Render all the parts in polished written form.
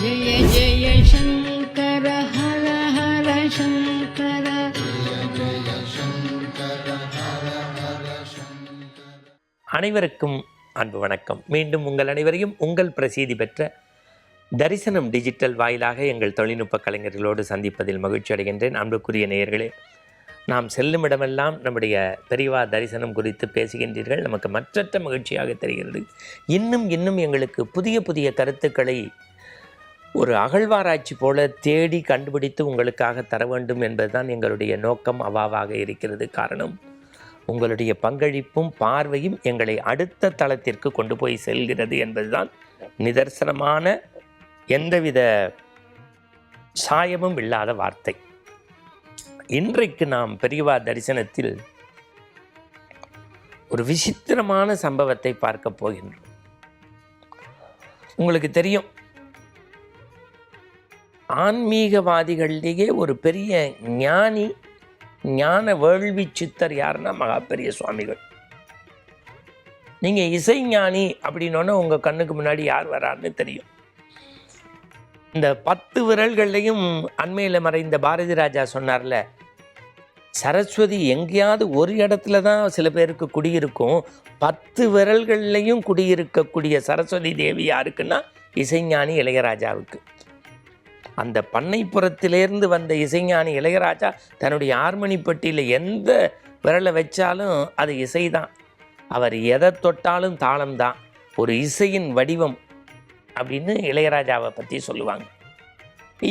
जय जय शङ्कर हर हर शङ्कर அனைவருக்கும் அன்பு வணக்கம். மீண்டும் உங்கள் அனைவரையும் உங்கள் பிரசித்தி பெற்ற தரிசனம் டிஜிட்டல் வாயிலாக எங்கள் தொழில்நுட்ப கலைஞர்களோடு சந்திப்பதில் மகிழ்ச்சி அடைகின்றேன். அன்புக்குரிய நேயர்களே, நாம் செல்லும் இடமெல்லாம் நம்முடைய பெரியவா தரிசனம் குறித்து பேசுகின்றீர்கள். நமக்கு மற்றற்ற மகிழ்ச்சியாக தெரிகிறது. இன்னும் எங்களுக்கு புதிய புதிய கருத்துக்களை ஒரு அகழ்வாராய்ச்சி போல தேடி கண்டுபிடித்து உங்களுக்காக தர வேண்டும் என்பதுதான் எங்களுடைய நோக்கம், அவாவாக இருக்கிறது. காரணம், உங்களுடைய பங்களிப்பும் பார்வையும் எங்களை அடுத்த தளத்திற்கு கொண்டு போய் செல்கிறது என்பதுதான் நிதர்சனமான, எந்தவித சாயமும் இல்லாத வார்த்தை. இன்றைக்கு நாம் பெரியவா தரிசனத்தில் ஒரு விசித்திரமான சம்பவத்தை பார்க்க போகின்றோம். உங்களுக்கு தெரியும், ஆன்மீகவாதிகளிலேயே ஒரு பெரிய ஞானி, ஞான வேள்வி சித்தர் யாருன்னா மகாபெரிய சுவாமிகள். நீங்கள் இசை ஞானி அப்படின்னோன்னா உங்கள் கண்ணுக்கு முன்னாடி யார் வரான்னு தெரியும். இந்த 10 விரல்கள்லையும் அண்மையில் மறைந்த பாரதி ராஜா சொன்னார்ல, சரஸ்வதி எங்கேயாவது ஒரு இடத்துல தான் சில பேருக்கு குடியிருக்கும், 10 விரல்கள்லையும் குடியிருக்கக்கூடிய சரஸ்வதி தேவி யாருக்குன்னா இசைஞானி இளையராஜாவுக்கு. அந்த பண்ணைப்புறத்திலேருந்து வந்த இசைஞானி இளையராஜா தன்னுடைய ஆர்மணி பெட்டியில் எந்த விரலை வச்சாலும் அது இசைதான். அவர் எதை தொட்டாலும் தாளம்தான், ஒரு இசையின் வடிவம் அப்படின்னு இளையராஜாவை பற்றி சொல்லுவாங்க.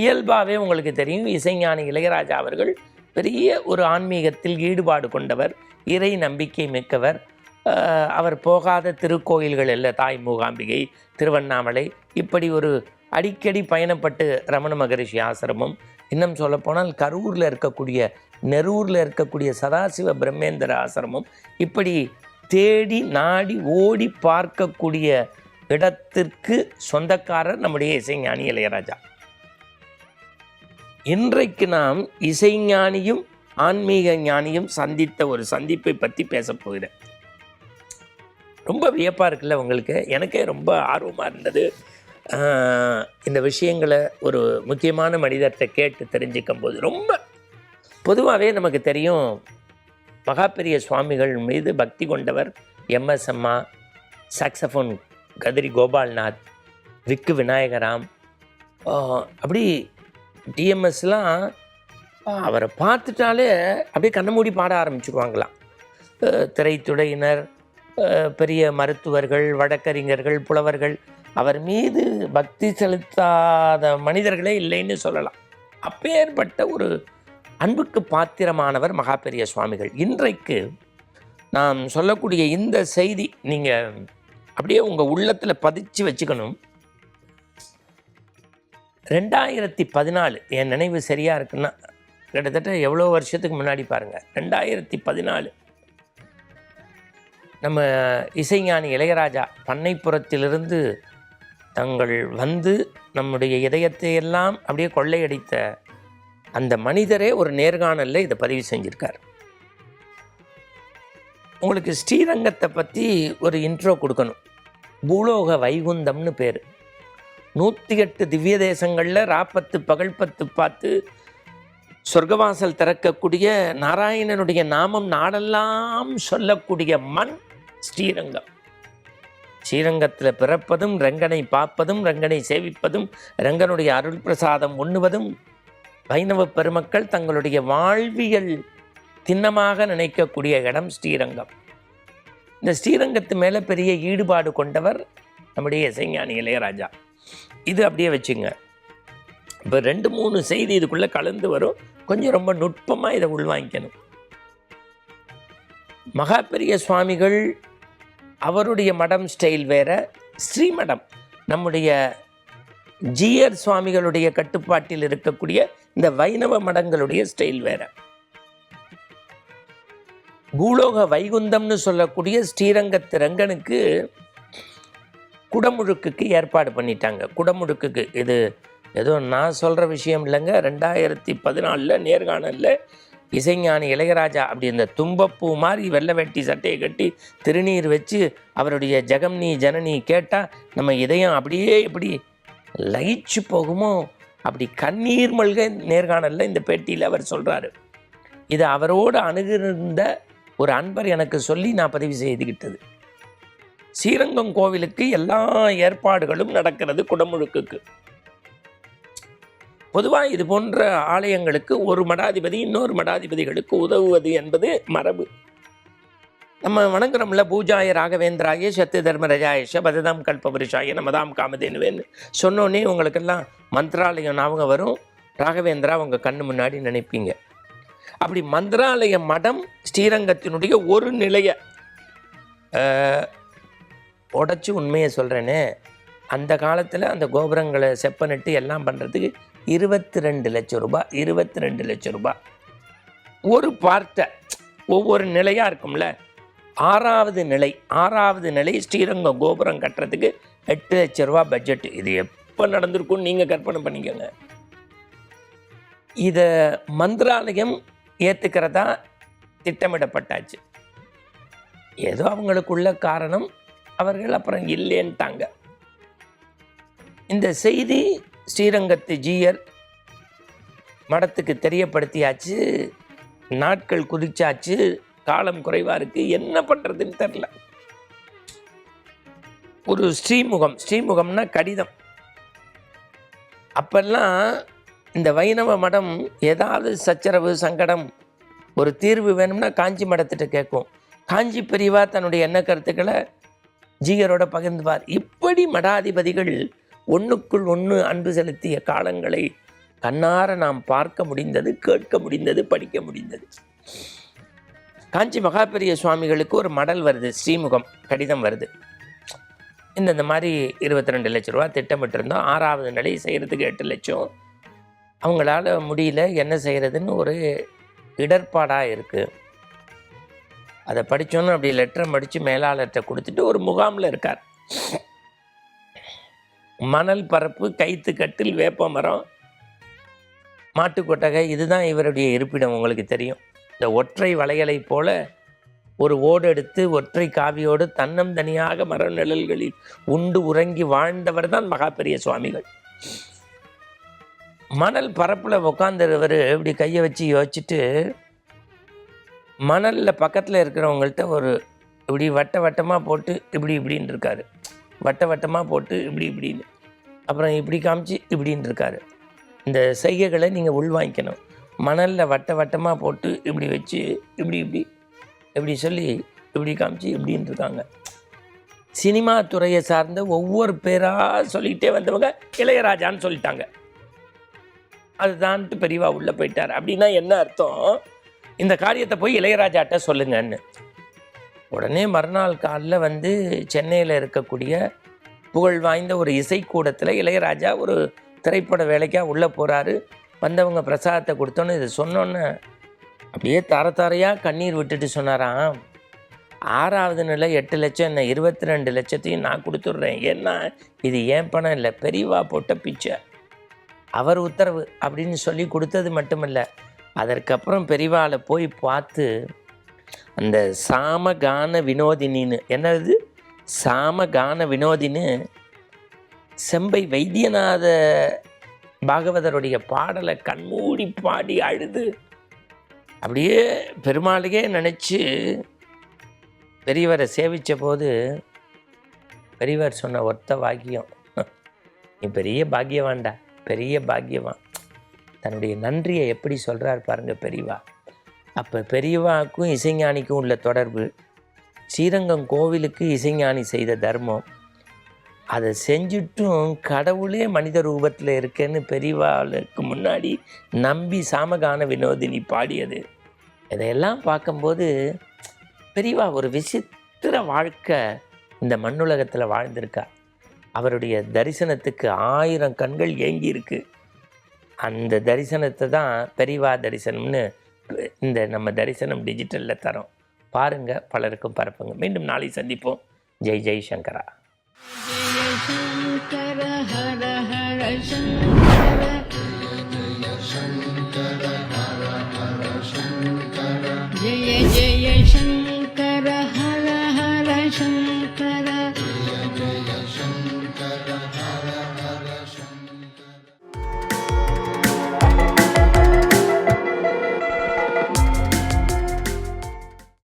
இயல்பாகவே உங்களுக்கு தெரியும், இசைஞானி இளையராஜா அவர்கள் பெரிய ஒரு ஆன்மீகத்தில் ஈடுபாடு கொண்டவர், இறை நம்பிக்கை மிக்கவர். அவர் போகாத திருக்கோயில்கள் இல்லை, தாய் மூகாம்பிகை, திருவண்ணாமலை, இப்படி ஒரு அடிக்கடி பயணப்பட்டு ரமண மகரிஷி ஆசிரமம், இன்னும் சொல்லப்போனால் கரூரில் இருக்கக்கூடிய, நெரூரில் இருக்கக்கூடிய சதாசிவ பிரம்மேந்திர ஆசிரமம், இப்படி தேடி நாடி ஓடி பார்க்கக்கூடிய இடத்திற்கு சொந்தக்காரர் நம்முடைய இசைஞானி இளையராஜா. இன்றைக்கு நாம் இசைஞானியும் ஆன்மீக ஞானியும் சந்தித்த ஒரு சந்திப்பை பற்றி பேச போகிறேன். ரொம்ப வியப்பாக இருக்குல்ல உங்களுக்கு? எனக்கே ரொம்ப ஆர்வமாக இருந்தது இந்த விஷயங்களை ஒரு முக்கியமான மனிதர்கிட்ட கேட்டு தெரிஞ்சுக்கும் போது. ரொம்ப பொதுவாகவே நமக்கு தெரியும், மகாபெரிய சுவாமிகள் மீது பக்தி கொண்டவர் எம்எஸ் அம்மா, சாக்ஸஃபோன் கதிரி கோபால்நாத், விக்கு விநாயகராம், அப்படி டிஎம்எஸ்லாம் அவரை பார்த்துட்டாலே அப்படியே கண்ண மூடி பாட ஆரம்பிச்சுடுவாங்களாம். திரைத்துறையினர், பெரிய மருத்துவர்கள், வழக்கறிஞர்கள், புலவர்கள், அவர் மீது பக்தி செலுத்தாத மனிதர்களே இல்லைன்னு சொல்லலாம். அப்பேற்பட்ட ஒரு அன்புக்கு பாத்திரமானவர் மகாபெரிய சுவாமிகள். இன்றைக்கு நாம் சொல்லக்கூடிய இந்த செய்தி நீங்கள் அப்படியே உங்கள் உள்ளத்தில் பதிச்சு வச்சுக்கணும். 2014, என் நினைவு சரியாக இருக்குன்னா கிட்டத்தட்ட எவ்வளோ வருஷத்துக்கு முன்னாடி பாருங்கள், 2014 நம்ம இசைஞானி இளையராஜா பண்ணைப்புறத்திலிருந்து தங்கள் வந்து நம்முடைய இதயத்தை எல்லாம் அப்படியே கொள்ளையடித்த அந்த மனிதரே ஒரு நேர்காணலில் இதை பதிவு செஞ்சுருக்கார். உங்களுக்கு ஸ்ரீரங்கத்தை பற்றி ஒரு இன்ட்ரோ கொடுக்கணும். பூலோக வைகுந்தம்னு பேர். 108 திவ்ய தேசங்களில் ராப்பத்து பகல் 10 பார்த்து சொர்க்கவாசல் திறக்கக்கூடிய, நாராயணனுடைய நாமம் நாடெல்லாம் சொல்லக்கூடிய மண் ஸ்ரீரங்கம். ஸ்ரீரங்கத்தில் பிறப்பதும், ரங்கனை பார்ப்பதும், ரங்கனை சேவிப்பதும், ரங்கனுடைய அருள் பிரசாதம் உண்ணுவதும் வைணவ பெருமக்கள் தங்களுடைய வாழ்வியல் திண்ணமாக நினைக்கக்கூடிய இடம் ஸ்ரீரங்கம். இந்த ஸ்ரீரங்கத்து மேலே பெரிய ஈடுபாடு கொண்டவர் நம்முடைய இசைஞானி இளையராஜா. இது அப்படியே வச்சுங்க. இப்போ 2-3 செய்தி இதுக்குள்ளே கலந்து வரும், கொஞ்சம் ரொம்ப நுட்பமாக இதை உள்வாங்கிக்கணும். மகாபெரிய சுவாமிகள் அவருடைய மடம் ஸ்டைல் வேறு, ஸ்ரீமடம் நம்முடைய ஜிஆர் சுவாமிகளுடைய கட்டுப்பாட்டில் இருக்கக்கூடிய இந்த வைணவ மடங்களுடைய ஸ்டைல் வேறு. பூலோக வைகுந்தம்னு சொல்லக்கூடிய ஸ்ரீரங்கத்து ரங்கனுக்கு குடமுழுக்குக்கு ஏற்பாடு பண்ணிட்டாங்க. குடமுழுக்குக்கு இது ஏதோ நான் சொல்கிற விஷயம் இல்லைங்க. 2014 நேர்காணலில் இசைஞானி இளையராஜா அப்படி இந்த தும்பப்பூ மாதிரி வெள்ளை வெட்டி சட்டையை கட்டி திருநீர் வச்சு அவருடைய ஜெகம் நீ ஜனனி கேட்டால் நம்ம இதயம் அப்படியே இப்படி லயிச்சு போகுமோ அப்படி கண்ணீர் மல்க நேர்காணலில் இந்த பேட்டியில் அவர் சொல்கிறாரு. இது அவரோடு அணுகிருந்த ஒரு அன்பர் எனக்கு சொல்லி நான் பதிவு செய்துக்கிட்டது. ஸ்ரீரங்கம் கோவிலுக்கு எல்லா ஏற்பாடுகளும் நடக்கிறது குடமுழுக்குக்கு. பொதுவாக இது போன்ற ஆலயங்களுக்கு ஒரு மடாதிபதி இன்னொரு மடாதிபதிகளுக்கு உதவுவது என்பது மரபு. நம்ம வணங்குறோம்ல, பூஜாய ராகவேந்திராய சத்ய தர்மரஜாயஷ பததாம் கல்பவருஷாய நமதாம் காமதேனுவேன்னு சொன்னோன்னே உங்களுக்கெல்லாம் மந்திராலயம் ஞாபகம் வரும். ராகவேந்திரா உங்கள் கண்ணு முன்னாடி நினைப்பீங்க. அப்படி மந்திராலய மடம் ஸ்ரீரங்கத்தினுடைய ஒரு நிலையை உடச்சி உண்மையை சொல்கிறேனே, அந்த காலத்தில் அந்த கோபுரங்களை செப்பனிட்டு எல்லாம் பண்ணுறதுக்கு 22 லட்சம் ரூபாய். 22 லட்சம் ரூபாய் ஒரு பார்ட்டை, ஒவ்வொரு நிலையாக இருக்கும்ல. ஆறாவது நிலை ஸ்ரீரங்கம் கோபுரம் கட்டுறதுக்கு 8 லட்சம் ரூபா பட்ஜெட். இது எப்போ நடந்திருக்கும்னு நீங்கள் கற்பனை பண்ணிக்கோங்க. இதை மந்திராலயம் ஏற்றுக்கிறதா திட்டமிடப்பட்டாச்சு. ஏதோ அவங்களுக்குள்ள காரணம், அவர்கள் அப்புறம் இல்லைன்ட்டாங்க. இந்த செய்தி ஸ்ரீரங்கத்து ஜீயர் மடத்துக்கு தெரியப்படுத்தியாச்சு. நாட்கள் குதிச்சாச்சு, காலம் குறைவாக இருக்குது, என்ன பண்ணுறதுன்னு தெரில. ஒரு ஸ்ரீமுகம்னா கடிதம். அப்பெல்லாம் இந்த வைணவ மடம் ஏதாவது சச்சரவு சங்கடம் ஒரு தீர்வு வேணும்னா காஞ்சி மடத்திட்ட கேட்கும். காஞ்சி பெரியவா தன்னுடைய எண்ண கருத்துக்களை ஜீயரோட பகிர்ந்துவார். இப்படி மடாதிபதிகள் ஒன்றுக்குள் ஒன்று அன்பு செலுத்திய காலங்களை கண்ணார நாம் பார்க்க முடிந்தது, கேட்க முடிந்தது, படிக்க முடிந்தது. காஞ்சி மகாபெரிய சுவாமிகளுக்கு ஒரு மடல் வருது, ஸ்ரீமுகம் கடிதம் வருது. இந்த மாதிரி 22 லட்ச ரூபா திட்டமிட்டிருந்தோம், 6வது நிலை செய்கிறதுக்கு 8 லட்சம், அவங்களால முடியல, என்ன செய்கிறதுன்னு ஒரு இடர்பாடாக இருக்குது. அதை படித்தோன்னு அப்படி லெட்டரை மடித்து மேலாளர்கிட்ட கொடுத்துட்டு ஒரு முகாமில் இருக்கார். மணல் பரப்பு, கைத்து கட்டில், வேப்ப மரம், மாட்டுக்கொட்டகை, இதுதான் இவருடைய இருப்பிடம். உங்களுக்கு தெரியும், இந்த ஒற்றை வளையலை போல ஒரு ஓடு எடுத்து ஒற்றை காவியோடு தன்னம் தனியாக மர நிழல்களில் உண்டு உறங்கி வாழ்ந்தவர் தான் மகாபெரிய சுவாமிகள். மணல் பரப்பில் உட்காந்துருவர் இப்படி கையை வச்சு யோசிச்சுட்டு மணலில் பக்கத்தில் இருக்கிறவங்கள்ட்ட ஒரு இப்படி வட்டமாக போட்டு இப்படின்னு இருக்காரு. வட்டமாக போட்டு இப்படின்னு, அப்புறம் இப்படி காமிச்சு இப்படின்னு இருக்காரு. இந்த செய்கைகளை நீங்கள் உள்வாங்கிக்கணும். மணலில் வட்டமாக போட்டு இப்படி வச்சு இப்படி சொல்லி இப்படி காமிச்சு இப்படின்னு இருக்காங்க. சினிமா துறையை சார்ந்த ஒவ்வொரு பேராக சொல்லிகிட்டே வந்தவங்க இளையராஜான்னு சொல்லிட்டாங்க. அதுதான்ட்டு பெரியவா உள்ளே போயிட்டார். அப்படின்னா என்ன அர்த்தம்? இந்த காரியத்தை போய் இளையராஜாட்ட சொல்லுங்கன்னு. உடனே மறுநாள் காலில் சென்னையில் இருக்கக்கூடிய புகழ் வாய்ந்த ஒரு இசைக்கூடத்தில் இளையராஜா ஒரு திரைப்பட வேலைக்காக உள்ளே போகிறாரு. வந்தவங்க பிரசாதத்தை கொடுத்தோன்னு இது சொன்னோன்னே அப்படியே தாரையாக கண்ணீர் விட்டுட்டு சொன்னாராம், 6வது நிலை 8 லட்சம், என்ன 22 லட்சத்தையும் நான் கொடுத்துட்றேன். ஏன்னா இது ஏன் பணம் இல்லை, பெரியவா போட்ட பிச்சை, அவர் உத்தரவு அப்படின்னு சொல்லி கொடுத்தது மட்டுமில்ல, அதற்கப்புறம் பெரியவாளை போய் பார்த்து அந்த சாமகான வினோதினின்னு, என்னது சாமகான வினோதின்னு செம்பை வைத்தியநாத பாகவதருடைய பாடலை கண்மூடி பாடி அழுது அப்படியே பெருமாளையே நினச்சி பெரியவரை சேவித்த போது பெரியவர் சொன்ன ஒத்த வாக்கியம், நீ பெரிய பாக்கியவான்டா, பெரிய பாக்கியவான். தன்னுடைய நன்றியை எப்படி சொல்கிறார் பாருங்கள் பெரியவா. அப்போ பெரியவாக்கும் இசைஞானிக்கும் உள்ள தொடர்பு, ஸ்ரீரங்கம் கோவிலுக்கு இசைஞானி செய்த தர்மம், அதை செஞ்சுட்டும் கடவுளே மனித ரூபத்தில் இருக்கேன்னு பெரியவாளுக்கு முன்னாடி நம்பி சாமகான வினோதினி பாடியது, இதையெல்லாம் பார்க்கும்போது பெரியவா ஒரு விசித்திர வாழ்க்கை இந்த மண்ணுலகத்தில் வாழ்ந்திருக்கா. அவருடைய தரிசனத்துக்கு 1000 கண்கள் ஏங்கி இருக்கு. அந்த தரிசனத்தை தான் பெரியவா தரிசனம்னு இந்த நம்ம தரிசனம் டிஜிட்டலில் தரோம். பாருங்கள், பலருக்கும் பரப்புங்க. மீண்டும் நாளை சந்திப்போம். ஜெய் ஜெய் சங்கரா. ஜெய சங்கர ஹர ஹர சங்கர.